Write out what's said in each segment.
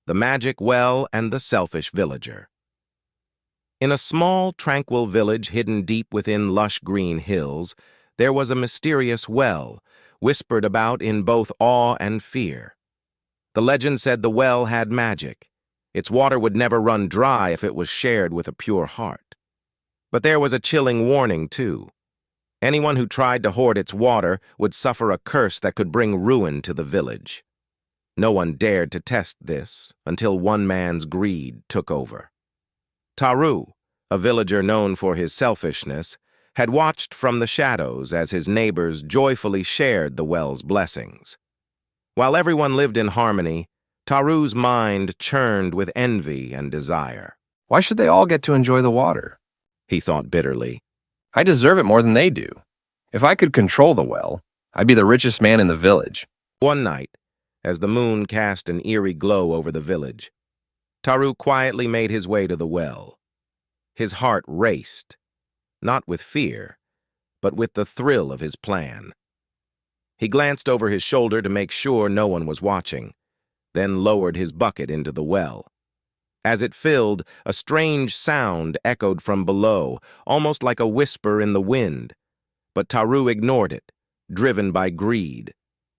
The Magic Well and the Selfish Villager. In a small, tranquil village hidden deep within lush green hills, there was a mysterious well, whispered about in both awe and fear. The legend said the well had magic. Its water would never run dry if it was shared with a pure heart. But there was a chilling warning, too. Anyone who tried to hoard its water would suffer a curse that could bring ruin to the village. No one dared to test this until one man's greed took over. Taru, a villager known for his selfishness, had watched from the shadows as his neighbors joyfully shared the well's blessings. While everyone lived in harmony, Taru's mind churned with envy and desire. Why should they all get to enjoy the water? He thought bitterly. I deserve it more than they do. If I could control the well, I'd be the richest man in the village. One night, as the moon cast an eerie glow over the village, Taru quietly made his way to the well. His heart raced, not with fear, but with the thrill of his plan. He glanced over his shoulder to make sure no one was watching, then lowered his bucket into the well. As it filled, a strange sound echoed from below, almost like a whisper in the wind. But Taru ignored it, driven by greed.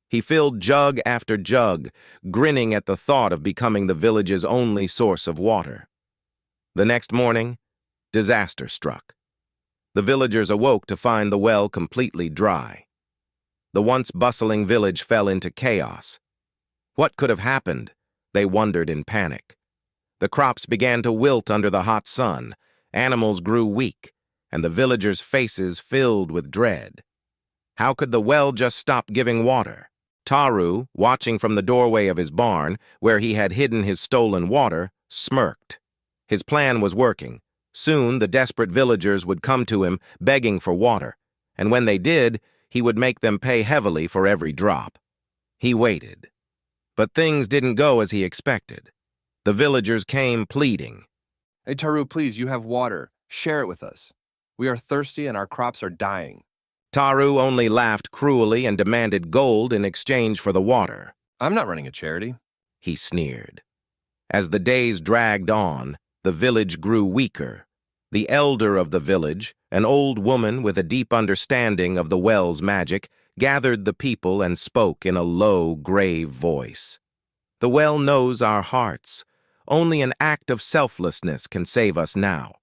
He filled jug after jug, grinning at the thought of becoming the village's only source of water. The next morning, disaster struck. The villagers awoke to find the well completely dry. The once bustling village fell into chaos. What could have happened? They wondered in panic. The crops began to wilt under the hot sun, animals grew weak, and the villagers' faces filled with dread. How could the well just stop giving water? Taru, watching from the doorway of his barn, where he had hidden his stolen water, smirked. His plan was working. Soon the desperate villagers would come to him, begging for water, and when they did, he would make them pay heavily for every drop. He waited. But things didn't go as he expected. The villagers came pleading. Hey, Taru, please, you have water. Share it with us. We are thirsty and our crops are dying. Taru only laughed cruelly and demanded gold in exchange for the water. I'm not running a charity. He sneered. As the days dragged on, the village grew weaker. The elder of the village, an old woman with a deep understanding of the well's magic, gathered the people and spoke in a low, grave voice. The well knows our hearts. Only an act of selflessness can save us now.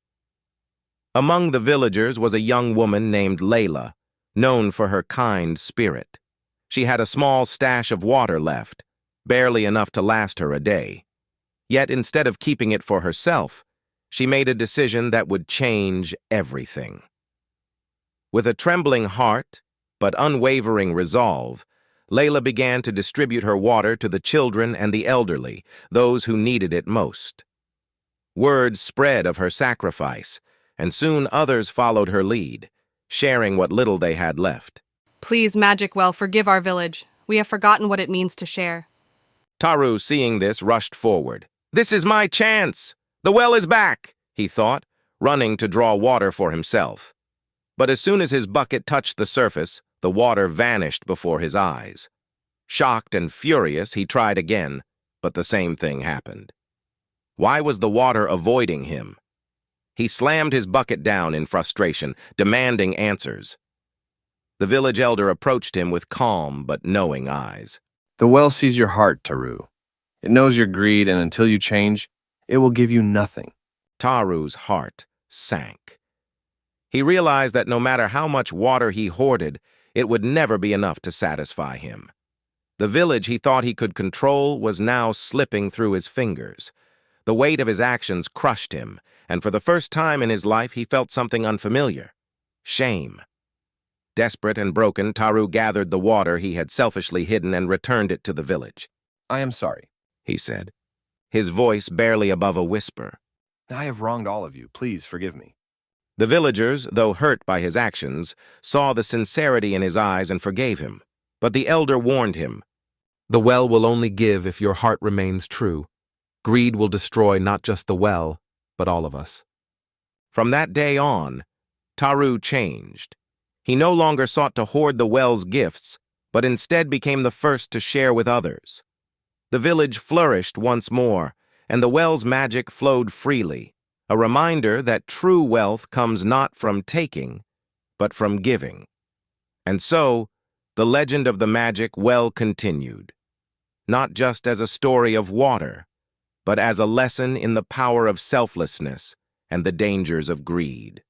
Among the villagers was a young woman named Layla, known for her kind spirit. She had a small stash of water left, barely enough to last her a day. Yet instead of keeping it for herself, she made a decision that would change everything. With a trembling heart, but unwavering resolve, Layla began to distribute her water to the children and the elderly, those who needed it most. Word spread of her sacrifice, and soon others followed her lead, sharing what little they had left. Please, Magic Well, forgive our village. We have forgotten what it means to share. Taru, seeing this, rushed forward. This is my chance! The well is back, he thought, running to draw water for himself. But as soon as his bucket touched the surface, the water vanished before his eyes. Shocked and furious, he tried again, but the same thing happened. Why was the water avoiding him? He slammed his bucket down in frustration, demanding answers. The village elder approached him with calm but knowing eyes. The well sees your heart, Taru. It knows your greed, and until you change, it will give you nothing. Taru's heart sank. He realized that no matter how much water he hoarded, it would never be enough to satisfy him. The village he thought he could control was now slipping through his fingers. The weight of his actions crushed him, and for the first time in his life he felt something unfamiliar: shame. Desperate and broken, Taru gathered the water he had selfishly hidden and returned it to the village. I am sorry, he said, his voice barely above a whisper. I have wronged all of you. Please forgive me. The villagers, though hurt by his actions, saw the sincerity in his eyes and forgave him. But the elder warned him. The well will only give if your heart remains true. Greed will destroy not just the well, but all of us. From that day on, Taru changed. He no longer sought to hoard the well's gifts, but instead became the first to share with others. The village flourished once more, and the well's magic flowed freely, a reminder that true wealth comes not from taking, but from giving. And so, the legend of the magic well continued, not just as a story of water, but as a lesson in the power of selflessness and the dangers of greed.